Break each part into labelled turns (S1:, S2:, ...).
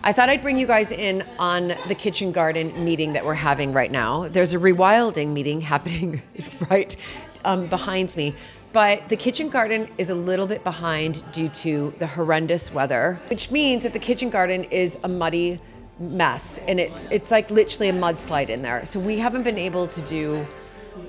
S1: I thought I'd bring you guys in on the kitchen garden meeting that we're having right now. There's a rewilding meeting happening right behind me. But the kitchen garden is a little bit behind due to the horrendous weather, which means that the kitchen garden is a muddy mess, and it's like literally a mudslide in there. So we haven't been able to do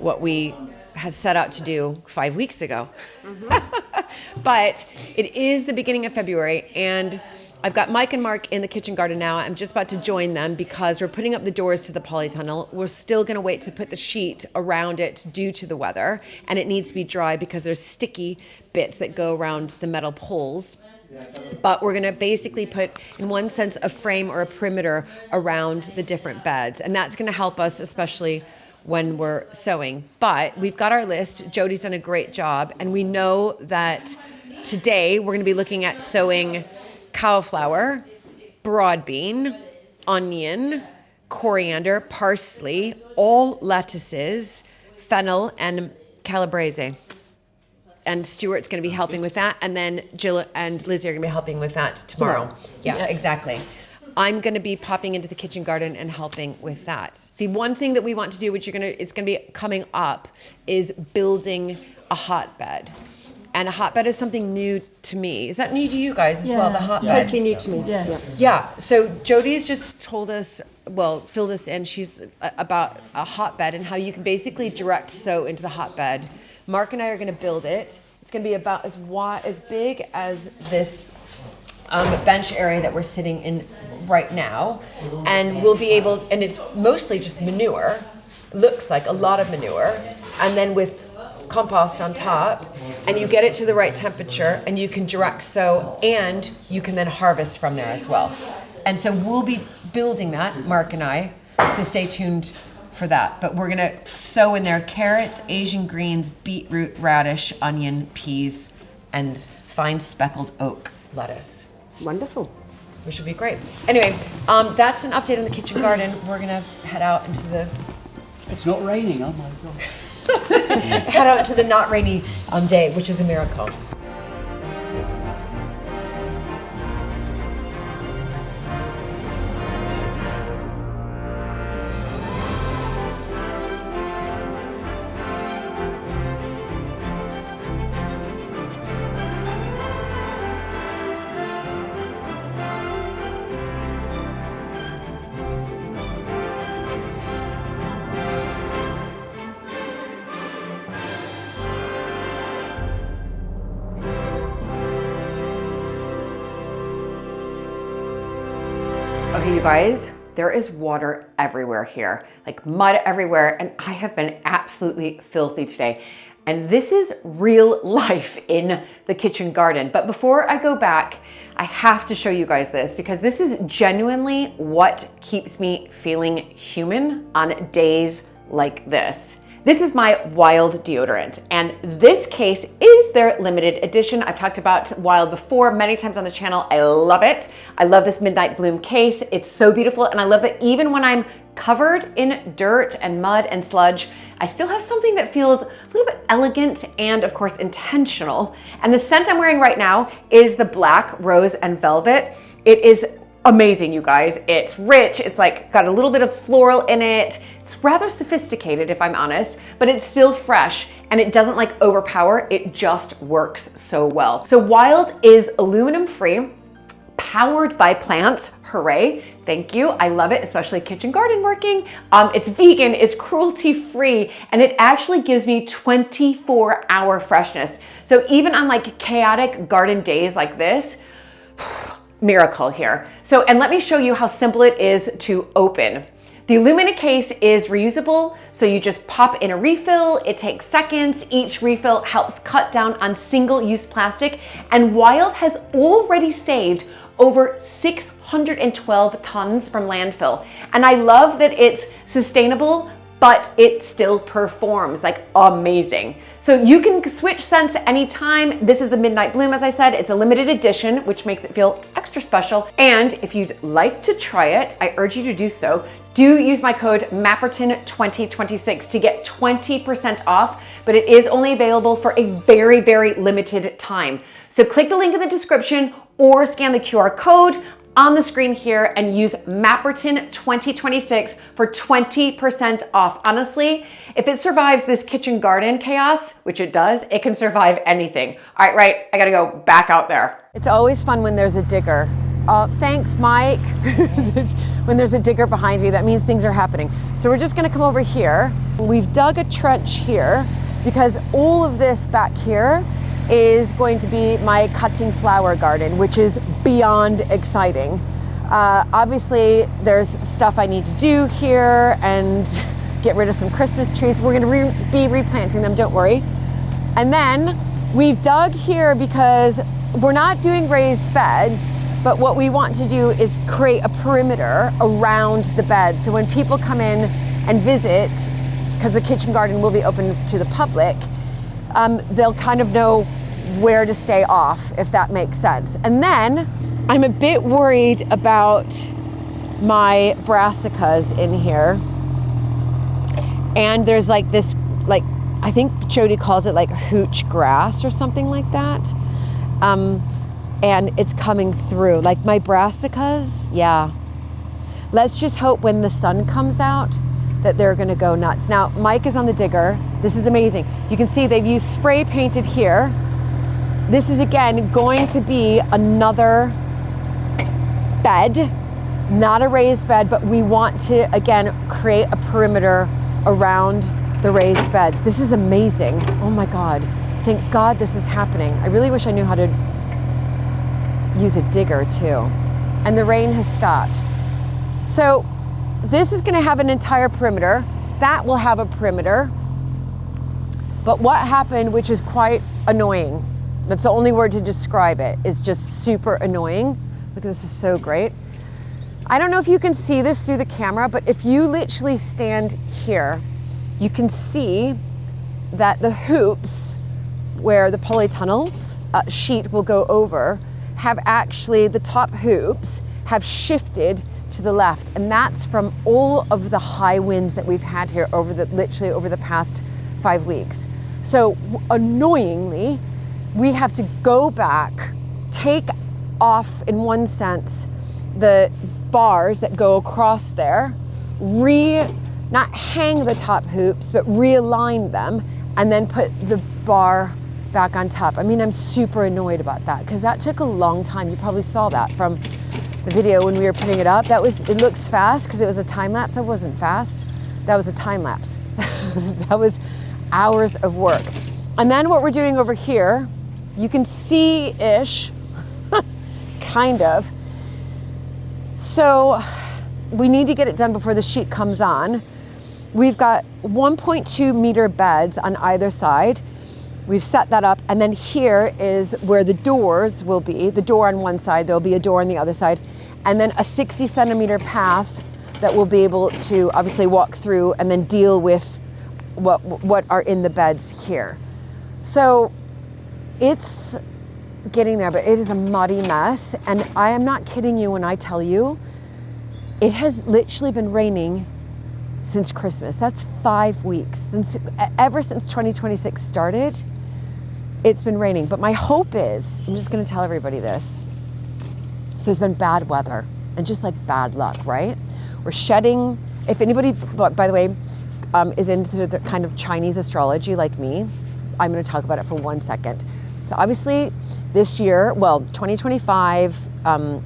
S1: what we had set out to do 5 weeks ago. Mm-hmm. But it is the beginning of February, and I've got Mike and Mark in the kitchen garden now. I'm just about to join them because we're putting up the doors to the polytunnel. We're still going to wait to put the sheet around it due to the weather, and it needs to be dry because there's sticky bits that go around the metal poles. But we're going to basically put, in one sense, a frame or a perimeter around the different beds, and that's going to help us, especially when we're sewing. But we've got our list. Jody's done a great job, and we know that today we're going to be looking at sewing cauliflower, broad bean, onion, coriander, parsley, all lettuces, fennel, and calabrese. And Stuart's going to be helping with that, and then Jill and Lizzie are going to be helping with that tomorrow. Yeah, exactly. I'm going to be popping into the kitchen garden and helping with that. The one thing that we want to do, which it's going to be coming up, is building a hotbed. And a hotbed is something new to me. Is that new to you guys as well, the hotbed?
S2: Totally new to me.
S3: Yes.
S1: Yeah, so Jody's just told us, filled us in, she's about a hotbed and how you can basically direct sew into the hotbed. Mark and I are going to build it. It's going to be about as big as this bench area that we're sitting in right now. And we'll be able, and it's mostly just manure, looks like a lot of manure, and then with compost on top, and you get it to the right temperature, and you can direct sow, and you can then harvest from there as well. And so we'll be building that, Mark and I, so stay tuned for that. But we're gonna sow in there carrots, Asian greens, beetroot, radish, onion, peas, and fine speckled oak lettuce.
S2: Wonderful.
S1: Which will be great. Anyway, that's an update on the kitchen garden. We're gonna head out into the...
S3: It's not raining, oh my God.
S1: head out to the not rainy day, which is a miracle. Okay, you guys, there is water everywhere here, like mud everywhere, and I have been absolutely filthy today. And this is real life in the kitchen garden. But before I go back, I have to show you guys this because this is genuinely what keeps me feeling human on days like this. This is my Wild deodorant, and this case is their limited edition. I've talked about Wild before many times on the channel. I love it. I love this Midnight Bloom case. It's so beautiful, and I love that even when I'm covered in dirt and mud and sludge, I still have something that feels a little bit elegant and, of course, intentional. And the scent I'm wearing right now is the Black Rose and Velvet. It is amazing, you guys. It's rich. It's like got a little bit of floral in it. It's rather sophisticated, if I'm honest, but it's still fresh and it doesn't like overpower. It just works so well. So Wild is aluminum free, powered by plants. Hooray. Thank you. I love it, especially kitchen garden working. It's vegan, it's cruelty free, and it actually gives me 24-hour freshness. So even on like chaotic garden days like this, miracle here. So, and let me show you how simple it is to open. The aluminum case is reusable, so you just pop in a refill. It takes seconds. Each refill helps cut down on single-use plastic, and Wild has already saved over 612 tons from landfill. And I love that it's sustainable, but it still performs like amazing. So you can switch scents anytime. This is the Midnight Bloom, as I said. It's a limited edition, which makes it feel extra special. And if you'd like to try it, I urge you to do so. Do use my code Mapperton2026 to get 20% off, but it is only available for a very, very limited time. So click the link in the description or scan the QR code. on the screen here and use Mapperton 2026 for 20% off. Honestly, if it survives this kitchen garden chaos, which it does, it can survive anything. All right, right, I gotta go back out there. It's always fun when there's a digger. Thanks, Mike. When there's a digger behind me, that means things are happening. So we're just gonna come over here. We've dug a trench here because all of this back here is going to be my cutting flower garden, which is beyond exciting. Obviously, there's stuff I need to do here and get rid of some Christmas trees. We're gonna be replanting them, don't worry. And then we've dug here because we're not doing raised beds, but what we want to do is create a perimeter around the bed. So when people come in and visit, because the kitchen garden will be open to the public, they'll kind of know where to stay off, if that makes sense. And then I'm a bit worried about my brassicas in here. And there's like this, like, I think Jody calls it like hooch grass or something like that. And it's coming through. Like my brassicas, yeah. Let's just hope when the sun comes out that they're gonna go nuts. Now, Mike is on the digger. This is amazing. You can see they've used spray painted here. This is again going to be another bed, not a raised bed, but we want to again create a perimeter around the raised beds. This is amazing. Oh my God. Thank God this is happening. I really wish I knew how to use a digger too. And the rain has stopped. So this is gonna have an entire perimeter. That will have a perimeter. But what happened, which is quite annoying, that's the only word to describe it, is just super annoying. Look, this is so great. I don't know if you can see this through the camera, but if you literally stand here, you can see that the hoops where the polytunnel sheet will go over have actually, the top hoops have shifted to the left. And that's from all of the high winds that we've had here literally over the past 5 weeks. So annoyingly, we have to go back, take off in one sense, the bars that go across there, not hang the top hoops, but realign them and then put the bar back on top. I mean, I'm super annoyed about that because that took a long time. You probably saw that from the video when we were putting it up. It looks fast because it was a time lapse. That wasn't fast. That was a time lapse. That was hours of work. And then what we're doing over here, you can see-ish, kind of. So we need to get it done before the sheet comes on. We've got 1.2 meter beds on either side. We've set that up, and then here is where the doors will be. The door on one side, there'll be a door on the other side, and then a 60 centimeter path that we'll be able to obviously walk through and then deal with what are in the beds here. So it's getting there, but it is a muddy mess, and I am not kidding you when I tell you, it has literally been raining since Christmas. That's 5 weeks. Ever since 2026 started, it's been raining. But my hope is, I'm just gonna tell everybody this. So there's been bad weather and just like bad luck, right? We're shedding, if anybody, by the way, is into the kind of Chinese astrology like me, I'm gonna talk about it for 1 second. So obviously this year, well, 2025, from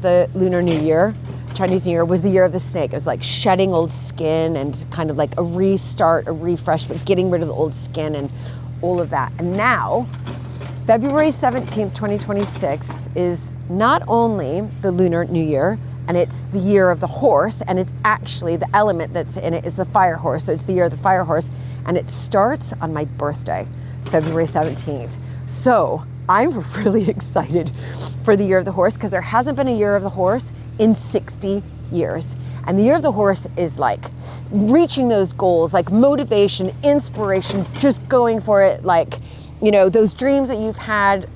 S1: the Lunar New Year, Chinese New Year, was the year of the snake. It was like shedding old skin and kind of like a restart, a refresh, but getting rid of the old skin and all of that. And now, February 17th, 2026 is not only the Lunar New Year, and it's the year of the horse, and it's actually the element that's in it is the fire horse. So it's the year of the fire horse, and it starts on my birthday, February 17th. So I'm really excited for the year of the horse because there hasn't been a year of the horse in 60 years. And the year of the horse is like reaching those goals, like motivation, inspiration, just going for it, like, you know, those dreams that you've had,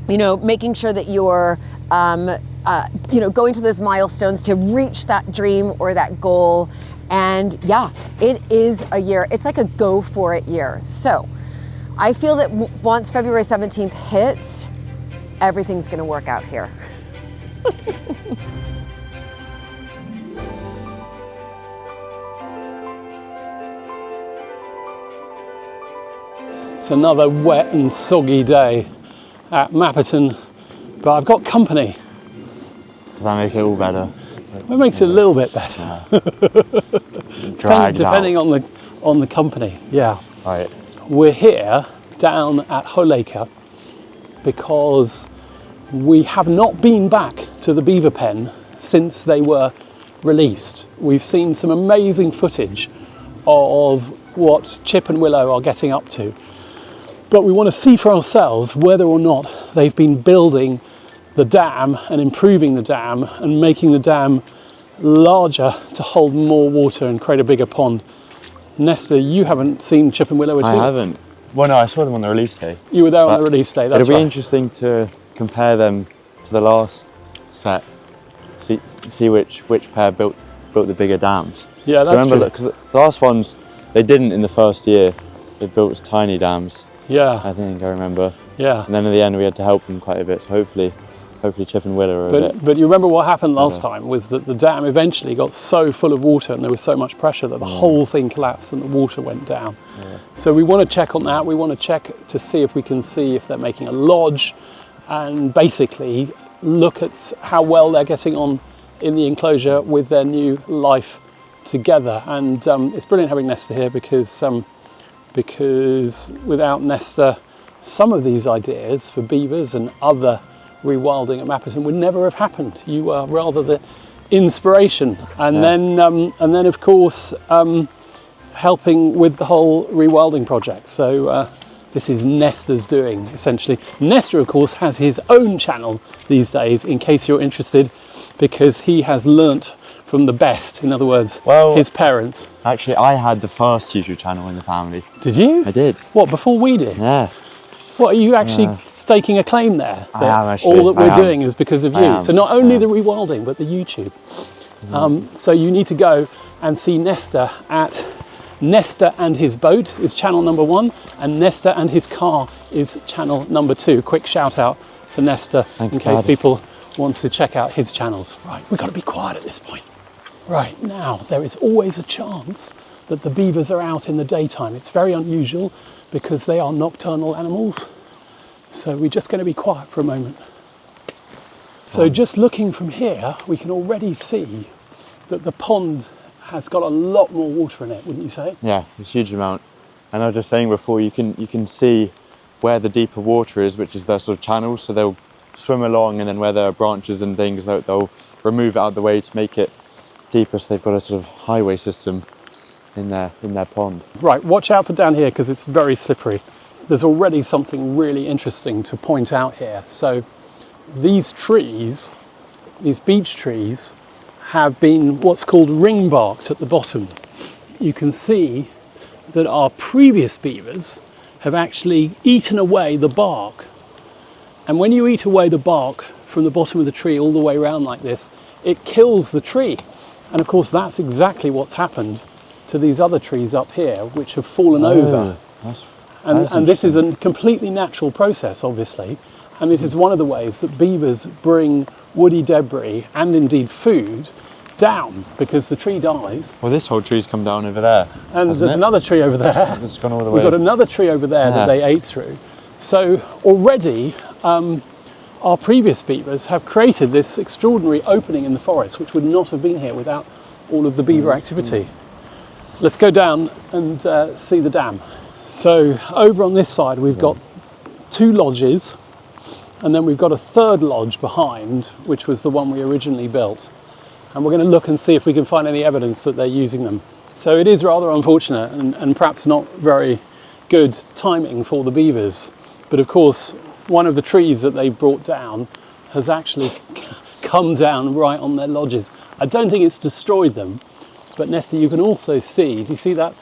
S1: you know, making sure that you're, you know, going to those milestones to reach that dream or that goal. And yeah, it is a year, it's like a go for it year. So I feel that once February 17th hits, everything's gonna work out here.
S3: It's another wet and soggy day at Mapperton, but I've got company.
S2: Does that make it all better?
S3: It makes it a little bit better. Depending on the company, yeah.
S2: Right.
S3: We're here down at Heiresses because we have not been back to the beaver pen since they were released. We've seen some amazing footage of what Chip and Willow are getting up to, but we want to see for ourselves whether or not they've been building the dam and improving the dam and making the dam larger to hold more water and create a bigger pond. Nesta, you haven't seen Chip and Willow at all?
S2: I haven't. Well, no, I saw them on the release day.
S3: You were there on the release day, that's
S2: It'll be
S3: right.
S2: interesting to compare them to the last set, see which pair built the bigger dams.
S3: Yeah, that's true.
S2: Because the last ones, they didn't in the first year. They built tiny dams.
S3: Yeah.
S2: I remember.
S3: Yeah.
S2: And then in the end, we had to help them quite a bit. So hopefully Chip and Willow are a bit.
S3: But you remember what happened last time was that the dam eventually got so full of water and there was so much pressure that the whole thing collapsed and the water went down. Yeah. So we want to check on that. We want to check to see if we can see if they're making a lodge and basically look at how well they're getting on in the enclosure with their new life together. And it's brilliant having Nesta here because without Nesta, some of these ideas for beavers and other rewilding at Mapperton would never have happened. You are rather the inspiration, and then of course helping with the whole rewilding project. So this is Nesta's doing essentially. Nesta, of course, has his own channel these days, in case you're interested, because he has learnt from the best. In other words, his parents.
S2: Actually, I had the first YouTube channel in the family.
S3: Did you?
S2: I did.
S3: What, before we did?
S2: Yeah.
S3: What, are you actually staking a claim there?
S2: I am actually.
S3: All that we're doing is because of you. So not only the rewilding, but the YouTube. So you need to go and see Nesta at Nesta and His Boat is channel number 1, and Nesta and His Car is channel number 2. Quick shout out to Nesta.
S2: Thanks,
S3: in case
S2: Dad.
S3: people want to check out his channels. Right, we've got to be quiet at this point. Right, now there is always a chance that the beavers are out in the daytime. It's very unusual because they are nocturnal animals. So we're just going to be quiet for a moment. So just looking from here, we can already see that the pond has got a lot more water in it, wouldn't you say?
S2: Yeah, a huge amount. And I was just saying before, you can see where the deeper water is, which is their sort of channels. So they'll swim along, and then where there are branches and things, they'll remove it out of the way to make it deeper. So they've got a sort of highway system in their pond.
S3: Right, watch out for down here because it's very slippery. There's already something really interesting to point out here. So these trees, these beech trees, have been what's called ring barked at the bottom. You can see that our previous beavers have actually eaten away the bark. And when you eat away the bark from the bottom of the tree all the way around like this, it kills the tree. And of course that's exactly what's happened to these other trees up here, which have fallen over. And this is a completely natural process, obviously. And this is one of the ways that beavers bring woody debris and indeed food down, because the tree dies.
S2: Well, this whole tree's come down over there.
S3: And there's another tree over there.
S2: It's gone all the way.
S3: We've got another tree over there that they ate through. So already our previous beavers have created this extraordinary opening in the forest, which would not have been here without all of the beaver activity. Let's go down and see the dam. So over on this side we've got 2 lodges, and then we've got a 3rd lodge behind, which was the one we originally built. And we're going to look and see if we can find any evidence that they're using them. So it is rather unfortunate and perhaps not very good timing for the beavers. But of course, one of the trees that they brought down has actually come down right on their lodges. I don't think it's destroyed them, but Nesta, you can also see, do you see that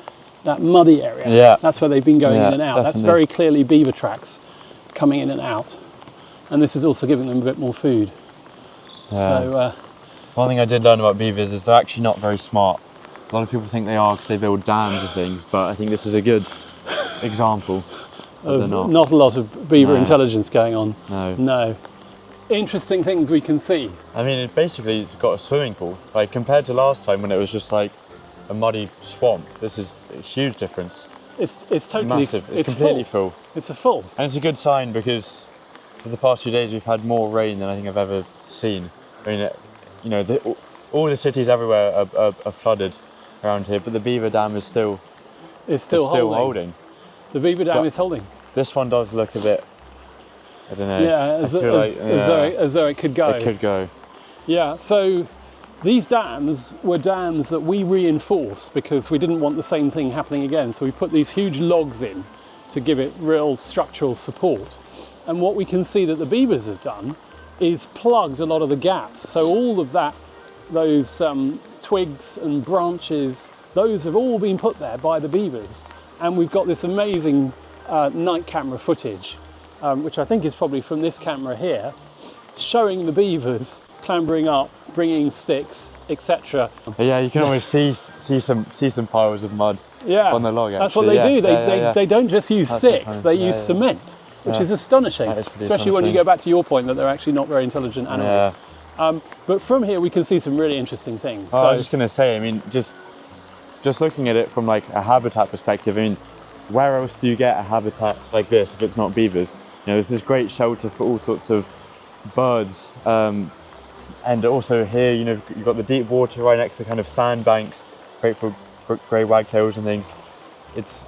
S3: muddy area?
S2: Yeah.
S3: That's where they've been going in and out.
S2: Definitely.
S3: That's very clearly beaver tracks coming in and out. And this is also giving them a bit more food. So,
S2: one thing I did learn about beavers is they're actually not very smart. A lot of people think they are because they build dams and things, but I think this is a good example.
S3: not a lot of beaver intelligence going on.
S2: No.
S3: No. interesting things we can see.
S2: I mean, it basically got a swimming pool. Like, compared to last time when it was just like a muddy swamp, this is a huge difference.
S3: It's totally
S2: massive. It's completely full.
S3: It's a full.
S2: And it's a good sign because for the past few days we've had more rain than I think I've ever seen. I mean, you know, all the cities everywhere are flooded around here, but the Beaver Dam is still holding.
S3: The Beaver Dam is holding.
S2: This one does look a bit, I don't know.
S3: Yeah, as though it could go.
S2: It could go.
S3: Yeah, so these dams were dams that we reinforced because we didn't want the same thing happening again. So we put these huge logs in to give it real structural support. And what we can see that the beavers have done is plugged a lot of the gaps. So all of those twigs and branches, those have all been put there by the beavers. And we've got this amazing night camera footage, which I think is probably from this camera here, showing the beavers clambering up, bringing sticks, etc.
S2: Yeah, you can always see some piles of mud on the log.
S3: That's what they do. They don't just use sticks; they use cement, which is astonishing. Especially when you go back to your point that they're actually not very intelligent animals. But from here we can see some really interesting things.
S2: I was just going to say, I mean, just looking at it from like a habitat perspective, I mean, where else do you get a habitat like this if it's not beavers? You know, there's this great shelter for all sorts of birds. And also here, you know, you've got the deep water right next to kind of sandbanks, great for grey wagtails and things. It's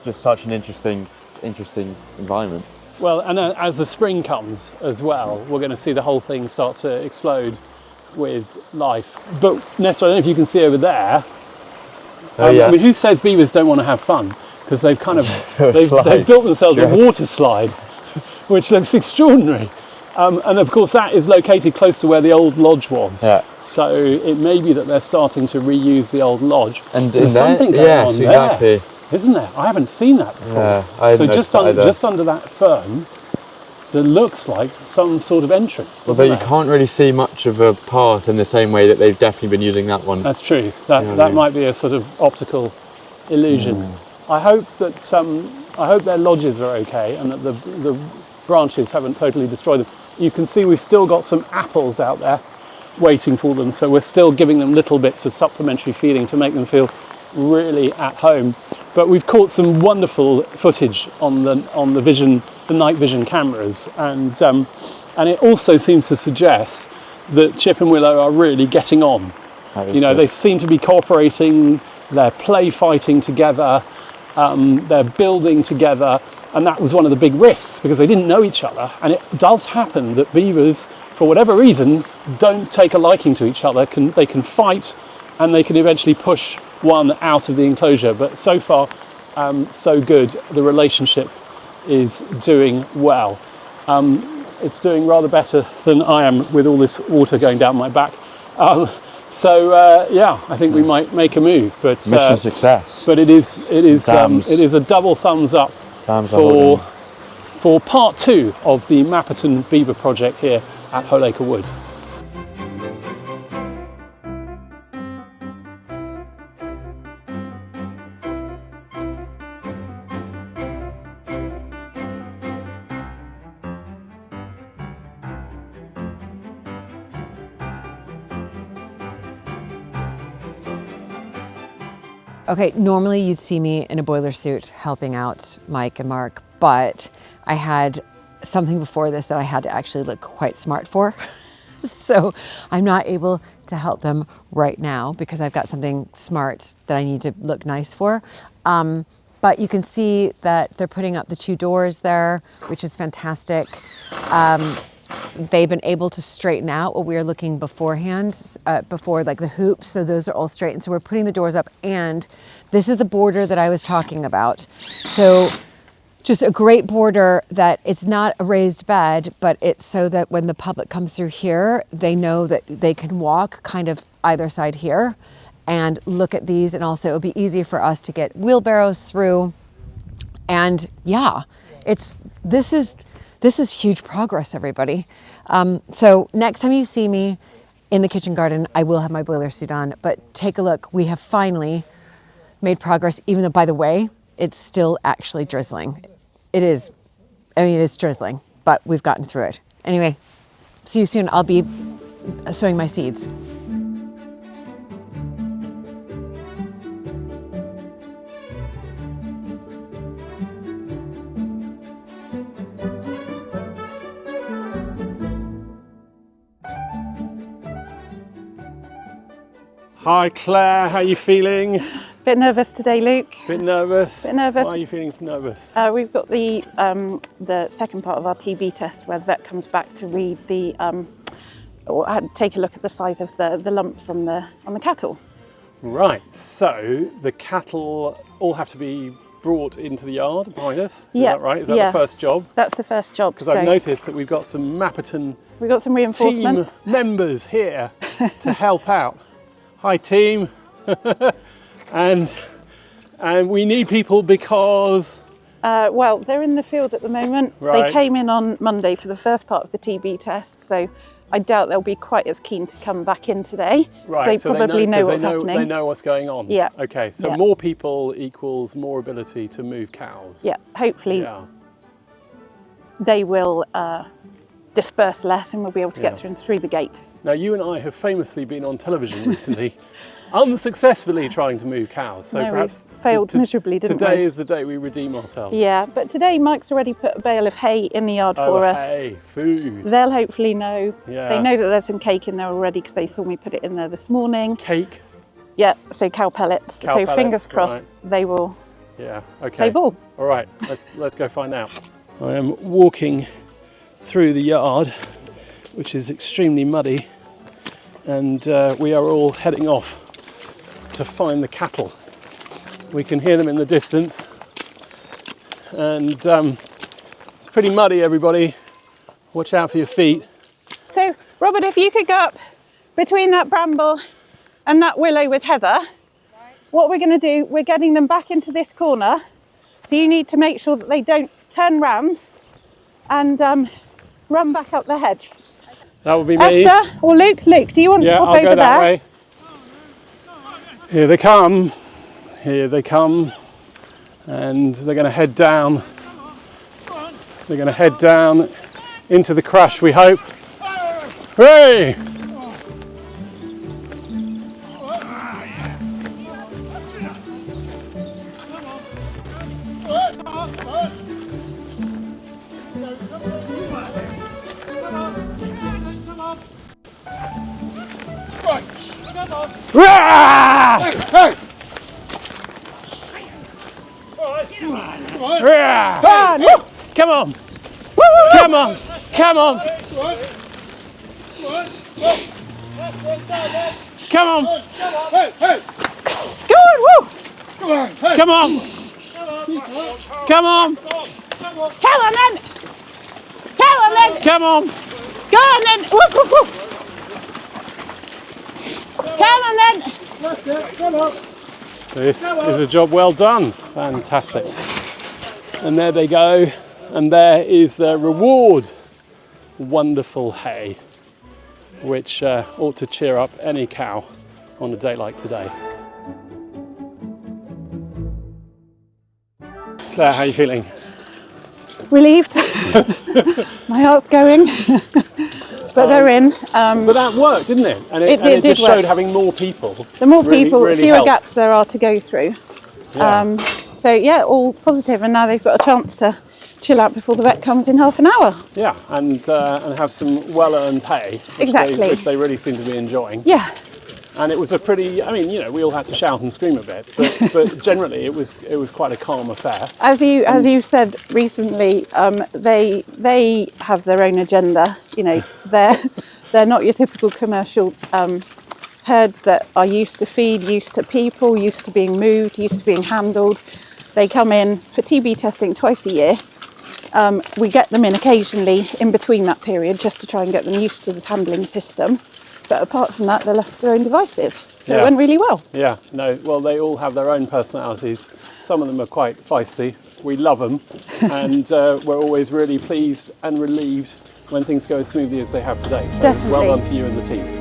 S2: just such an interesting environment.
S3: Well, and as the spring comes as well, we're going to see the whole thing start to explode with life. But Nessa, I don't know if you can see over there. I mean, who says beavers don't want to have fun? Because they've kind of they've built themselves a water slide, which looks extraordinary. And of course that is located close to where the old lodge was. Yeah. So it may be that they're starting to reuse the old lodge. And there's something going on there, isn't there? I haven't seen that before. Yeah, so just under that fern, there looks like some sort of entrance.
S2: Although you can't really see much of a path in the same way that they've definitely been using that one.
S3: That's true. That might be a sort of optical illusion. I hope their lodges are okay and that the branches haven't totally destroyed them. You can see we've still got some apples out there waiting for them, so we're still giving them little bits of supplementary feeding to make them feel really at home. But we've caught some wonderful footage on the night vision cameras, and it also seems to suggest that Chip and Willow are really getting on. You know, they seem to be cooperating, they're play fighting together, they're building together. And that was one of the big risks because they didn't know each other. And it does happen that beavers, for whatever reason, don't take a liking to each other. They can fight and they can eventually push one out of the enclosure. But so far, so good. The relationship is doing well. It's doing rather better than I am with all this water going down my back. I think we might make a move. But
S2: mission success.
S3: But it is a double thumbs up for part 2 of the Mapperton Beaver project here at Holeacre Wood.
S1: Okay, normally you'd see me in a boiler suit helping out Mike and Mark, but I had something before this that I had to actually look quite smart for. So I'm not able to help them right now because I've got something smart that I need to look nice for. But you can see that they're putting up the 2 doors there, which is fantastic. They've been able to straighten out what we were looking beforehand, before like the hoops, so those are all straightened. So we're putting the doors up, and this is the border that I was talking about. So just a great border that it's not a raised bed, but it's so that when the public comes through here, they know that they can walk kind of either side here and look at these, and also it'll be easier for us to get wheelbarrows through. And yeah, this is huge progress, everybody. So next time you see me in the kitchen garden, I will have my boiler suit on, but take a look. We have finally made progress, even though, by the way, it's still actually drizzling. It's drizzling, but we've gotten through it. Anyway, See you soon. I'll be sowing my seeds.
S3: Hi Claire, how are you feeling?
S4: Bit nervous today, Luke.
S3: Bit nervous?
S4: Bit nervous.
S3: Why are you feeling nervous?
S4: We've got the second part of our TB test where the vet comes back to read the, or take a look at the size of the lumps on the cattle.
S3: Right, so the cattle all have to be brought into the yard behind us, is
S4: Yeah,
S3: that right? Is that
S4: yeah.
S3: the first job?
S4: That's the first job.
S3: Because I've noticed that we've got some Mapperton
S4: we've got some
S3: team
S4: reinforcements.
S3: members here to help out. Hi team. and we need people because...
S4: Well, they're in the field at the moment.
S3: Right.
S4: They came in on Monday for the first part of the TB test, so I doubt they'll be quite as keen to come back in today.
S3: Right,
S4: So they probably know what's happening.
S3: They know what's going on.
S4: Yeah.
S3: Okay, so
S4: Yeah.
S3: more people equals more ability to move cows.
S4: Yeah, hopefully
S3: Yeah.
S4: they will disperse less and we'll be able to
S3: Yeah.
S4: get through the gate.
S3: Now, you and I have famously been on television recently, unsuccessfully trying to move cows. So
S4: No,
S3: perhaps
S4: we failed miserably, didn't
S3: today
S4: we?
S3: is the day we redeem ourselves.
S4: Yeah, but today Mike's already put a bale of hay in the yard for us.
S3: Hey, food.
S4: They'll hopefully know.
S3: Yeah.
S4: They know that there's some cake in there already because they saw me put it in there this morning.
S3: Cake.
S4: Yeah, so cow pellets.
S3: Cow
S4: so
S3: pellets,
S4: fingers crossed
S3: right.
S4: they will
S3: Yeah. Okay.
S4: play ball.
S3: All right. Let's go find out. I am walking through the yard, which is extremely muddy, and we are all heading off to find the cattle. We can hear them in the distance, and it's pretty muddy, everybody. Watch out for your feet.
S4: So, Robert, if you could go up between that bramble and that willow with heather, what we're going to do, we're getting them back into this corner. So you need to make sure that they don't turn round and run back up the hedge.
S3: That would be me.
S4: Esther or Luke? Luke, do you want to
S3: Yeah,
S4: pop
S3: I'll
S4: over
S3: go that
S4: there?
S3: way. Here they come. Here they come. And they're going to head down. They're going to head down into the crush, we hope. Hooray! Rah! Rah! Come on! Come on! Come on! Come on!
S4: Go on, woo!
S3: Come on! Come on!
S4: Come on then! Come on then!
S3: Come on!
S4: Go on then! Woo, woo, woo. Come on then!
S3: This is a job well done. Fantastic. And there they go. And there is their reward. Wonderful hay, which ought to cheer up any cow on a day like today. Claire, how are you feeling?
S4: Relieved. My heart's going. But they're in.
S3: But that worked, didn't it? And
S4: It
S3: it
S4: did
S3: just showed
S4: work.
S3: having more people.
S4: The more
S3: really-
S4: people,
S3: really
S4: the fewer
S3: helped.
S4: gaps there are to go through.
S3: Yeah.
S4: So yeah, all positive, and now they've got a chance to chill out before the vet comes in half an hour.
S3: Yeah, and have some well-earned hay, which
S4: Exactly.
S3: which they really seem to be enjoying.
S4: Yeah,
S3: And it was a pretty, I mean, you know, we all had to shout and scream a bit, but generally it was quite a calm affair.
S4: as you said recently, they have their own agenda. You know, they're not your typical commercial herd that are used to feed, used to people, used to being moved, used to being handled. They come in for TB testing twice a year. We get them in occasionally in between that period just to try and get them used to this handling system. But apart from that, they're left to their own devices. So
S3: Yeah.
S4: it went really well.
S3: Yeah, no, well, they all have their own personalities. Some of them are quite feisty. We love them, and we're always really pleased and relieved when things go as smoothly as they have today. So
S4: Definitely.
S3: well done to you and the team.